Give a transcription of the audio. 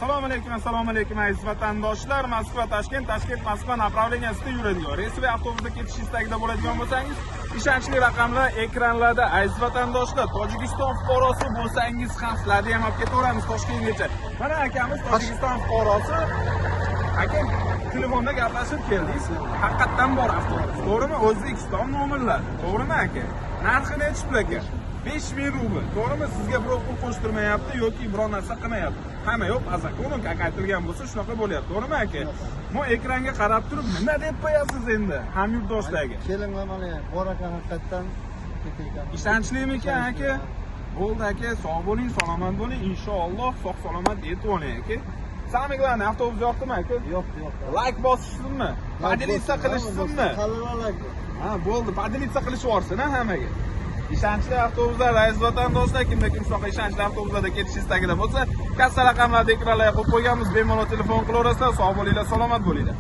Assalomu alaykum aziz vatandoshlar. Moskva Toshkent, Toshkent Moskva направлениясida yuradigan reysli avtobusda ketish istagida bo'ladigan bo'lsangiz, ishonchli raqamlar ekranlarda. Aziz vatandoshlar, Tojikiston fuqarosi bo'lsangiz ham sizlarni ham olib ketaveramiz Toshkentgacha. Mana akamiz Tojikiston fuqarosi. Aka, telefonda gaplashib keldingiz. Haqiqatan bor avtobus. To'g'rimi? O'zbekiston nomerlar. To'g'rimi aka? Narxi nechi pul aka? 5000 rubl. To'g'rimi? Sizga birov pul qo'shtirmayapti yoki biror narsa qilmayapti. Hamma yo'q, azakuni aytilgan bo'lsa shunaqa bo'lyapti. To'g'rimi aka? Mo ekranga qarab turib nima deb qo'yasiz endi hamyurtdoshlarga? Kelinglar mana bor aka, haqiqatan ishonchlimi ekan aka? Bo'ldi aka, sog' bo'ling, salomat bo'ling, inshaalloh sog' salomat yetib oling aka. Samik bilan avtobus yoqdimi aka? yo'q. Like bosishsinmi? Podelitsa qilishsinmi? Ha, bo'ldi, podelitsa qilishib yuborsin hammaga. Ishonchli avtobuslar, aziz vatandoshlar, kimda kim shunaqa ishonchli avtobuslarda ketish istagida bo'lsa, kassa raqamlarni ekranlarga qo'yib qo'yganmiz, bemalol telefon qilaverasizlar, sog' bo'linglar, salomat bo'linglar.